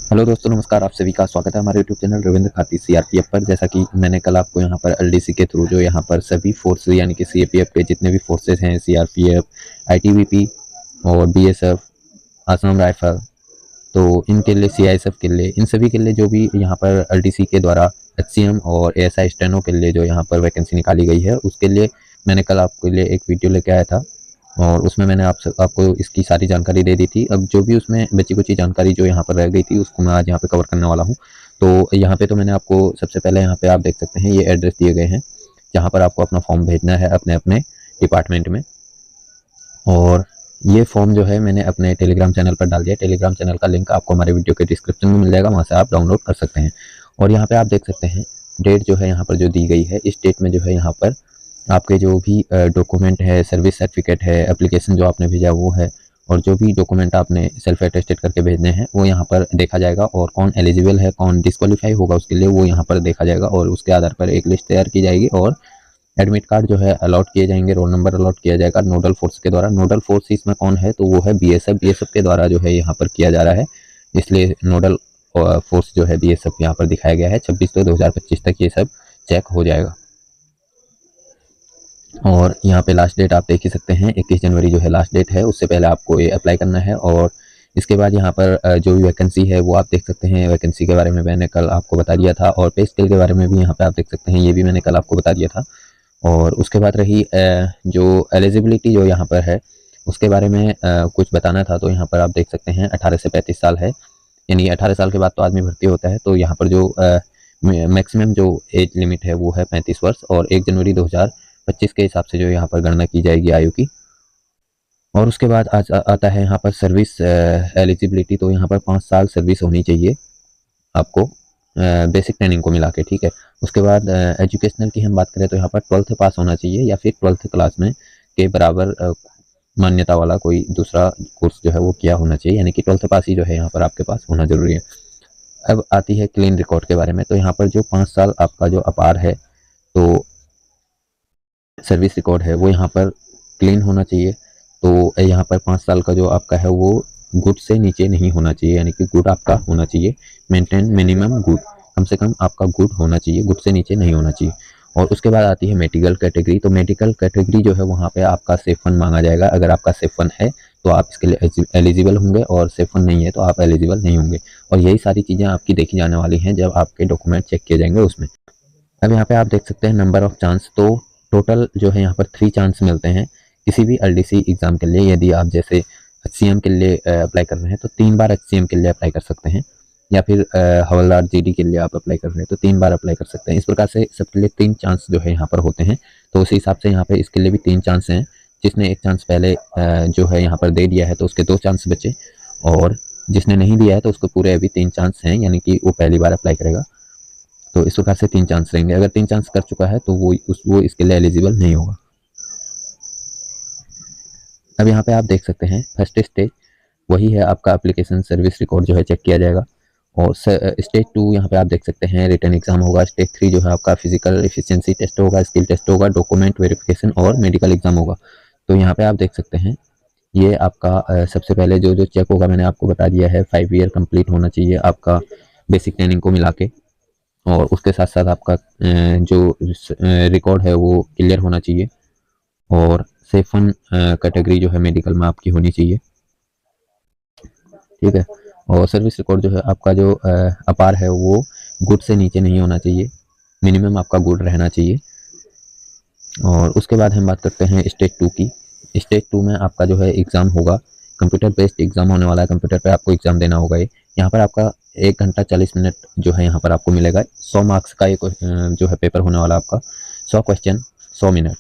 Hello दोस्तों, नमस्कार। आप सभी का स्वागत है हमारे यूट्यूब चैनल रविंद्र खाती सीआरपीएफ पर। जैसा कि मैंने कल आपको यहाँ पर एलडीसी के थ्रू जो यहाँ पर सभी फोर्स यानी कि सीएपीएफ के जितने भी फोर्सेस हैं, सीआरपीएफ, आईटीबीपी और बीएसएफ, असम राइफल, तो इनके लिए सीआईएसएफ के लिए, इन सभी के लिए जो भी यहाँ पर एलडीसी के द्वारा एचसीएम और एएसआई स्टेनो के लिए जो यहाँ पर वैकेंसी निकाली गई है, उसके लिए मैंने कल आपके लिए एक वीडियो लेके आया था और उसमें मैंने आपको इसकी सारी जानकारी दे दी थी। अब जो भी उसमें बची कुची जानकारी जो यहाँ पर रह गई थी, उसको मैं आज यहाँ पे कवर करने वाला हूँ। तो यहाँ पे तो मैंने आपको सबसे पहले यहाँ पे आप देख सकते हैं, ये एड्रेस दिए गए हैं जहाँ पर आपको अपना फॉर्म भेजना है अपने अपने डिपार्टमेंट में। और ये फॉर्म जो है मैंने अपने टेलीग्राम चैनल पर डाल दिया। टेलीग्राम चैनल का लिंक आपको हमारे वीडियो के डिस्क्रिप्शन में मिल जाएगा, वहाँ से आप डाउनलोड कर सकते हैं। और यहाँ पे आप देख सकते हैं डेट जो है यहाँ पर जो दी गई है, इस डेट में जो है यहाँ पर आपके जो भी डॉक्यूमेंट है, सर्विस सर्टिफिकेट है, एप्लीकेशन जो आपने भेजा वो है, और जो भी डॉक्यूमेंट आपने सेल्फ अटेस्टेड करके भेजने हैं वो यहाँ पर देखा जाएगा। और कौन एलिजिबल है, कौन डिस्क्वालीफाई होगा उसके लिए वो यहाँ पर देखा जाएगा। और उसके आधार पर एक लिस्ट तैयार की जाएगी और एडमिट कार्ड जो है अलॉट किए जाएंगे, रोल नंबर अलॉट किया जाएगा नोडल फोर्स के द्वारा। नोडल फोर्स इसमें कौन है, तो वो है बीएसएफ। बीएसएफ के द्वारा जो है यहाँ पर किया जा रहा है, इसलिए नोडल फोर्स जो है बीएसएफ यहाँ पर दिखाया गया है। 26/2/2025 तक ये सब चेक हो जाएगा। और यहाँ पे लास्ट डेट आप देख ही सकते हैं, 21 जनवरी जो है लास्ट डेट है। उससे पहले आपको ये अप्लाई करना है। और इसके बाद यहाँ पर जो भी वैकेंसी है वो आप देख सकते हैं। वैकेंसी के बारे में मैंने कल आपको बता दिया था, और पे स्केल के बारे में भी यहाँ पे आप देख सकते हैं, ये भी मैंने कल आपको बता दिया था। और उसके बाद रही जो एलिजिबिलिटी जो यहाँ पर है उसके बारे में कुछ बताना था। तो यहाँ पर आप देख सकते हैं 18 से 35 साल है, यानी 18 साल के बाद तो आदमी भर्ती होता है। तो यहाँ पर जो मैक्सिमम जो एज लिमिट है वो है 35 वर्ष, और 1 जनवरी 2025 के हिसाब से जो यहाँ पर गणना की जाएगी आयु की। और उसके बाद आज आता है यहाँ पर सर्विस एलिजिबिलिटी। तो यहाँ पर 5 साल सर्विस होनी चाहिए आपको, बेसिक ट्रेनिंग को मिला के, ठीक है। उसके बाद एजुकेशनल की हम बात करें तो यहाँ पर 12th पास होना चाहिए, या फिर 12th क्लास में के बराबर मान्यता वाला कोई दूसरा कोर्स जो है वो किया होना चाहिए, यानी कि 12th पास ही जो है यहाँ पर आपके पास होना जरूरी है। अब आती है क्लीन रिकॉर्ड के बारे में। तो यहाँ पर जो 5 साल आपका जो अपार है, तो सर्विस रिकॉर्ड है वो यहाँ पर क्लीन होना चाहिए। तो यहाँ पर 5 साल का जो आपका है वो गुड से नीचे नहीं होना चाहिए, यानी कि गुड आपका होना चाहिए, मेंटेन मिनिमम गुड, कम से कम आपका गुड होना चाहिए, गुड से नीचे नहीं होना चाहिए। और उसके बाद आती है मेडिकल कैटेगरी। तो मेडिकल कैटेगरी जो है वहाँ पे आपका सेफ वन मांगा जाएगा। अगर आपका सेफ वन है तो आप इसके लिए एलिजिबल होंगे, और सेफ वन नहीं है तो आप एलिजिबल नहीं होंगे। और यही सारी चीज़ें आपकी देखी जाने वाली हैं जब आपके डॉक्यूमेंट चेक किए जाएंगे उसमें। अब यहाँ पे आप देख सकते हैं नंबर ऑफ चांस। तो टोटल जो है यहाँ पर 3 चांस मिलते हैं किसी भी एलडीसी एग्जाम के लिए। यदि आप जैसे एचसीएम के लिए अप्लाई कर रहे हैं तो 3 बार एचसीएम के लिए अप्लाई कर सकते हैं, या फिर हवलदार जीडी के लिए आप अप्लाई कर रहे हैं तो 3 बार अप्लाई कर सकते हैं। इस प्रकार से सबके लिए 3 चांस जो है यहाँ पर होते हैं। तो उसी हिसाब से यहाँ पे इसके लिए भी 3 चांस हैं। जिसने एक चांस पहले जो है यहाँ पर दे दिया है तो उसके 2 चांस बचे, और जिसने नहीं दिया है तो उसको पूरे अभी 3 चांस हैं, यानी कि वो पहली बार अप्लाई करेगा। तो इस प्रकार से 3 चांस रहेंगे। अगर 3 चांस कर चुका है तो वो इसके लिए एलिजिबल नहीं होगा। अब यहाँ पे आप देख सकते हैं फर्स्ट स्टेज वही है आपका एप्लीकेशन सर्विस रिकॉर्ड जो है चेक किया जाएगा। और स्टेज 2 यहाँ पे आप देख सकते हैं रिटन एग्जाम होगा। स्टेज 3 जो है आपका फिजिकल एफिशिएंसी टेस्ट होगा, स्किल टेस्ट होगा, डॉक्यूमेंट वेरिफिकेशन और मेडिकल एग्जाम होगा। तो यहाँ पे आप देख सकते हैं ये आपका सबसे पहले जो जो चेक होगा मैंने आपको बता दिया है। 5 ईयर कंप्लीट होना चाहिए आपका बेसिक ट्रेनिंग को मिला के, और उसके साथ साथ आपका जो रिकॉर्ड है वो क्लियर होना चाहिए, और सेफ वन कैटेगरी जो है मेडिकल में आपकी होनी चाहिए, ठीक है। और सर्विस रिकॉर्ड जो है आपका जो अपार है वो गुड से नीचे नहीं होना चाहिए, मिनिमम आपका गुड रहना चाहिए। और उसके बाद हम बात करते हैं स्टेज 2 की। स्टेज 2 में आपका जो है एग्ज़ाम होगा, कंप्यूटर बेस्ड एग्जाम होने वाला है। कंप्यूटर पे आपको एग्जाम देना होगा। ये यहाँ पर आपका 1 घंटा 40 मिनट जो है यहाँ पर आपको मिलेगा। 100 मार्क्स का एक जो है पेपर होने वाला आपका, 100 क्वेश्चन 100 मिनट।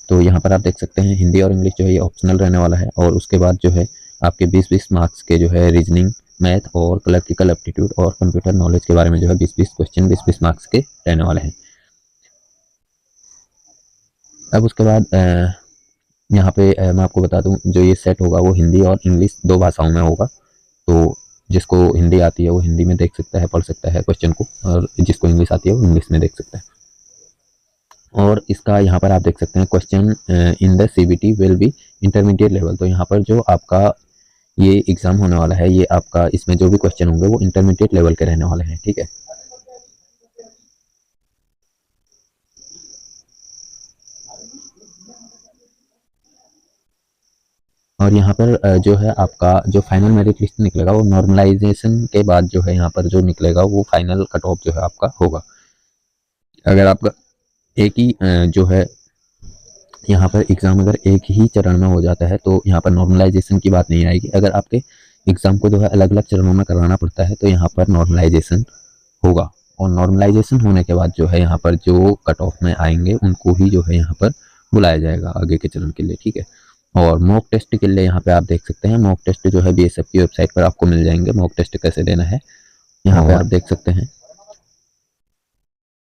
तो यहाँ पर आप देख सकते हैं हिंदी और इंग्लिश जो है ये ऑप्शनल रहने वाला है। और उसके बाद जो है आपके 20-20 मार्क्स के जो है रीजनिंग, मैथ और क्लर्किकल एप्टीट्यूड और कंप्यूटर नॉलेज के बारे में जो है 20-20 क्वेश्चन 20-20 मार्क्स के रहने वाले हैं। अब उसके बाद यहाँ पे मैं आपको बता दूं जो ये सेट होगा वो हिंदी और इंग्लिश 2 भाषाओं में होगा। तो जिसको हिंदी आती है वो हिंदी में देख सकता है, पढ़ सकता है क्वेश्चन को, और जिसको इंग्लिश आती है वो इंग्लिश में देख सकता है। और इसका यहाँ पर आप देख सकते हैं question in the CBT will be intermediate level. तो यहाँ पर जो आपका ये एग्ज़ाम होने वाला है, ये आपका इसमें जो भी क्वेश्चन होंगे वो इंटरमीडिएट लेवल के रहने वाले हैं, ठीक है। और यहाँ पर जो है आपका जो फाइनल मेरिट लिस्ट निकलेगा वो नॉर्मलाइजेशन के बाद जो है यहाँ पर जो निकलेगा वो फाइनल कट ऑफ जो है आपका होगा। अगर आपका एक ही जो है यहाँ पर एग्ज़ाम अगर एक ही चरण में हो जाता है तो यहाँ पर नॉर्मलाइजेशन की बात नहीं आएगी। अगर आपके एग्ज़ाम को जो है अलग अलग चरणों में कराना पड़ता है तो यहाँ पर नॉर्मलाइजेशन होगा। और नॉर्मलाइजेशन होने के बाद जो है यहाँ पर जो कट ऑफ में आएंगे उनको ही जो है यहाँ पर बुलाया जाएगा आगे के चरण के लिए, ठीक है। और मॉक टेस्ट के लिए यहाँ पे आप देख सकते हैं, मॉक टेस्ट जो है बीएसएफ की वेबसाइट पर आपको मिल जाएंगे। मॉक टेस्ट कैसे देना है यहाँ पे आप देख सकते हैं।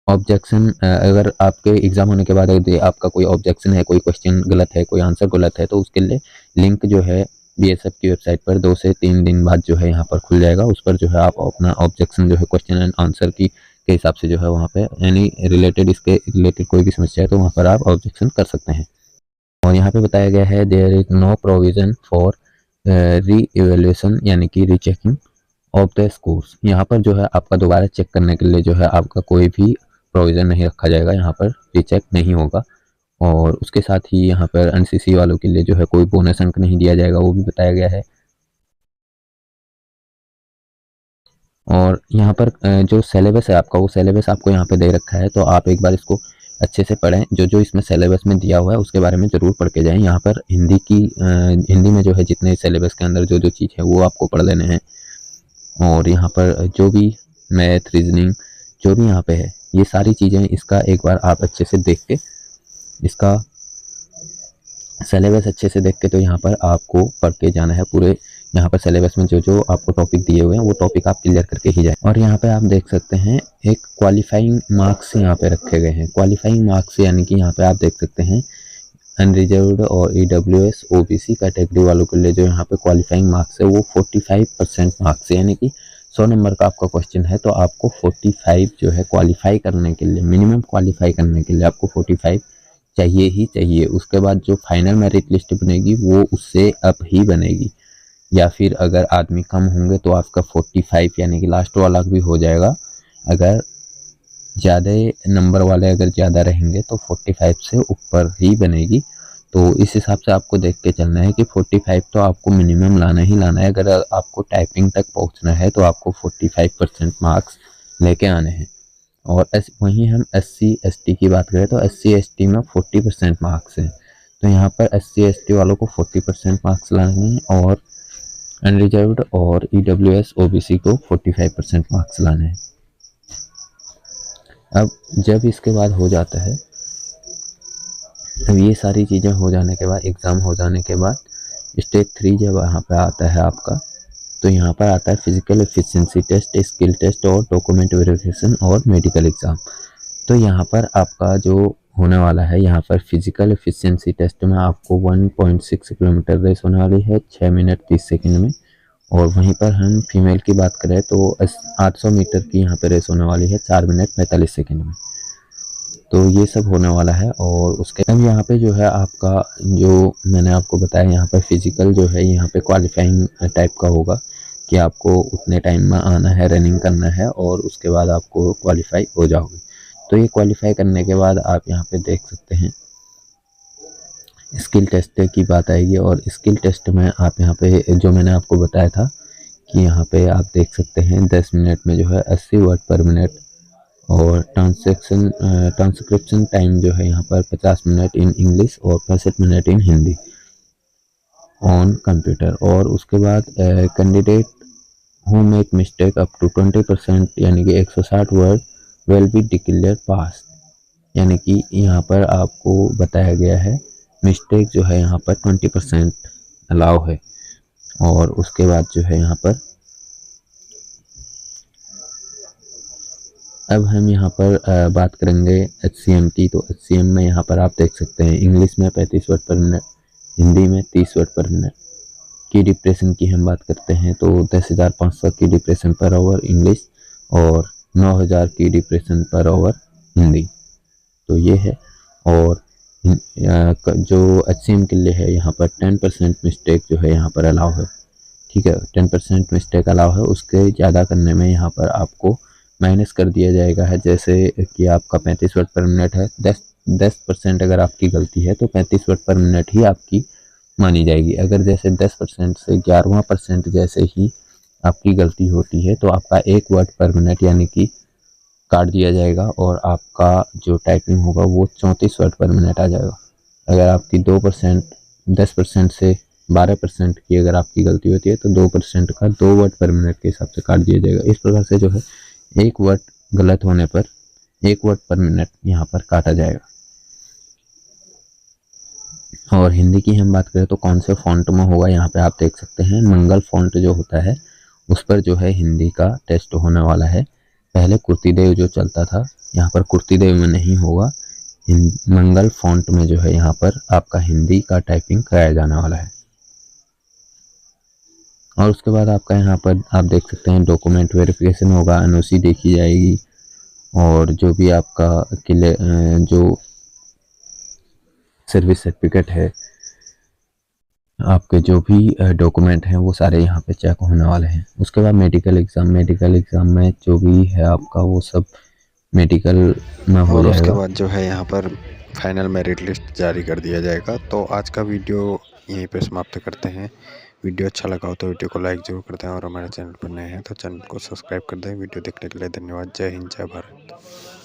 ऑब्जेक्शन, अगर आपके एग्जाम होने के बाद अगर आपका कोई ऑब्जेक्शन है, कोई क्वेश्चन गलत है, कोई आंसर गलत है, तो उसके लिए लिंक जो है बीएसएफ की वेबसाइट पर 2 से 3 दिन बाद जो है यहाँ पर खुल जाएगा। उस पर जो है आप अपना ऑब्जेक्शन जो है क्वेश्चन एंड आंसर की के हिसाब से जो है वहाँ पे यानी रिलेटेड इसके रिलेटेड कोई भी समस्या है तो वहाँ पर आप ऑब्जेक्शन कर सकते हैं। और यहाँ पे बताया गया है there is no provision for reevaluation यानी कि रीचेकिंग ऑफ द स्कोर्स। यहाँ पर जो है आपका दोबारा चेक करने के लिए जो है आपका कोई भी प्रोविज़न नहीं रखा जाएगा, यहाँ पर रीचेक नहीं होगा। और उसके साथ ही यहाँ पर एनसीसी वालों के लिए जो है कोई बोनस अंक नहीं दिया जाएगा, वो भी बताया गया है। और यहाँ पर जो सिलेबस है आपका वो सिलेबस आपको यहाँ पे दे रखा है, तो आप एक बार इसको अच्छे से पढ़ें। जो जो इसमें सिलेबस में दिया हुआ है उसके बारे में ज़रूर पढ़ के जाएँ। यहाँ पर हिंदी में जो है जितने सिलेबस के अंदर जो जो चीज़ है वो आपको पढ़ लेने हैं। और यहाँ पर जो भी मैथ रीजनिंग जो भी यहाँ पे है ये सारी चीज़ें इसका एक बार आप अच्छे से देख के इसका सिलेबस अच्छे से देख के तो यहाँ पर आपको पढ़ के जाना है। पूरे यहाँ पर सिलेबस में जो जो आपको टॉपिक दिए हुए हैं वो टॉपिक आप क्लियर करके ही जाए। और यहाँ पे आप देख सकते हैं एक क्वालिफाइंग मार्क्स यहाँ पे रखे गए हैं। क्वालिफाइंग मार्क्स यानी कि यहाँ पे आप देख सकते हैं अनरिजर्व्ड और ईडब्ल्यूएस ओबीसी कैटेगरी वालों के लिए जो यहाँ पे क्वालिफाइंग मार्क्स है वो 45% मार्क्स है, यानी कि 100 नंबर का आपका क्वेश्चन है तो आपको 45 जो है क्वालिफाई करने के लिए, मिनिमम क्वालिफाई करने के लिए आपको 45 चाहिए ही चाहिए। उसके बाद जो फाइनल मेरिट लिस्ट बनेगी वो उससे अप ही बनेगी, या फिर अगर आदमी कम होंगे तो आपका 45 यानी कि लास्ट वाला भी हो जाएगा। अगर ज़्यादा नंबर वाले अगर ज़्यादा रहेंगे तो 45 से ऊपर ही बनेगी। तो इस हिसाब से आपको देख के चलना है कि 45 तो आपको मिनिमम लाना ही लाना है। अगर आपको टाइपिंग तक पहुंचना है तो आपको 45% मार्क्स लेके आने हैं। और वहीं हम SC ST की बात करें तो SC ST में 40% मार्क्स हैं, तो यहाँ पर SC ST वालों को 40% मार्क्स लाने हैं और अनरिजर्व्ड और EWS OBC को 45% मार्क्स लाने हैं। अब जब इसके बाद हो जाता है, अब ये सारी चीज़ें हो जाने के बाद एग्ज़ाम हो जाने के बाद स्टेज 3 जब यहाँ पे आता है आपका, तो यहाँ पर आता है physical efficiency test, skill test और डॉक्यूमेंट वेरिफिकेशन और मेडिकल एग्ज़ाम। तो यहाँ पर आपका जो होने वाला है, यहाँ पर फिजिकल एफिशिएंसी टेस्ट में आपको 1.6 किलोमीटर रेस होने वाली है 6 मिनट 30 सेकंड में। और वहीं पर हम फीमेल की बात करें तो 800 मीटर की यहाँ पर रेस होने वाली है 4 मिनट 45 सेकंड में। तो ये सब होने वाला है। और उसके बाद यहाँ पे जो है आपका जो मैंने आपको बताया यहाँ पर फिजिकल जो है यहाँ पे क्वालिफाइंग टाइप का होगा कि आपको उतने टाइम में आना है, रनिंग करना है और उसके बाद आपको क्वालिफाई हो जाओगे। तो ये क्वालिफाई करने के बाद आप यहाँ पे देख सकते हैं स्किल टेस्ट की बात आएगी। और स्किल टेस्ट में आप यहाँ पे जो मैंने आपको बताया था कि यहाँ पे आप देख सकते हैं 10 मिनट में जो है 80 वर्ड पर मिनट और ट्रांसक्रिप्शन टाइम जो है यहाँ पर 50 मिनट इन इंग्लिश और 65 minute in Hindi on computer. और उसके बाद candidate who make mistake up to 20% यानी कि 160 word will be declare pass, यानी कि यहाँ पर आपको बताया गया है मिस्टेक जो है यहाँ पर 20% अलाउ है। और उसके बाद जो है यहाँ पर अब हम यहाँ पर बात करेंगे HCM की। तो HCM में यहाँ पर आप देख सकते हैं इंग्लिश में 35 वर्ड पर मिनट, हिंदी में 30 वर्ड पर मिनट। की डिप्रेशन की हम बात करते हैं तो 10,500 की डिप्रेशन पर आवर इंग्लिश और 9,000 की डिप्रेशन पर आवर हिंदी। तो ये है। और जो HCM के लिए है यहाँ पर 10% मिस्टेक जो है यहाँ पर अलाउ है। ठीक है, 10% मिस्टेक अलाउ है, उसके ज़्यादा करने में यहाँ पर आपको माइनस कर दिया जाएगा है। जैसे कि आपका 35 वर्ड पर मिनट है, 10% अगर आपकी गलती है तो 35 वर्ड पर मिनट ही आपकी मानी जाएगी। अगर जैसे 10% से 11वां% जैसे ही आपकी गलती होती है तो आपका 1 वर्ड पर मिनट यानी कि काट दिया जाएगा और आपका जो टाइपिंग होगा वो 34 वर्ड पर मिनट आ जाएगा। अगर आपकी 2% 10% से 12% की अगर आपकी गलती होती है तो 2% का 2 वर्ड पर मिनट के हिसाब से काट दिया जाएगा। इस प्रकार से जो है एक वर्ड गलत होने पर 1 वर्ड पर मिनट यहाँ पर काटा जाएगा। और हिंदी की हम बात करें तो कौन से फॉन्ट में होगा, यहाँ पे आप देख सकते हैं मंगल फॉन्ट जो होता है उस पर जो है हिंदी का टेस्ट होने वाला है। पहले कुर्तीदेव जो चलता था, यहाँ पर कुर्तीदेव में नहीं होगा, मंगल फॉन्ट में जो है यहाँ पर आपका हिंदी का टाइपिंग कराया जाने वाला है। और उसके बाद आपका यहाँ पर आप देख सकते हैं डॉक्यूमेंट वेरिफिकेशन होगा, एनओसी देखी जाएगी और जो भी आपका जो सर्विस सर्टिफिकेट है, आपके जो भी डॉक्यूमेंट हैं वो सारे यहाँ पे चेक होने वाले हैं। उसके बाद मेडिकल एग्ज़ाम में जो भी है आपका वो सब मेडिकल में हो और उसके जाएगा। बाद जो है यहाँ पर फाइनल मेरिट लिस्ट जारी कर दिया जाएगा। तो आज का वीडियो यहीं पे समाप्त करते हैं। वीडियो अच्छा लगा हो तो वीडियो को लाइक ज़रूर कर दें और हमारे चैनल पर नए हैं तो चैनल को सब्सक्राइब कर दें। वीडियो देखने के लिए धन्यवाद। जय हिंद, जय भारत।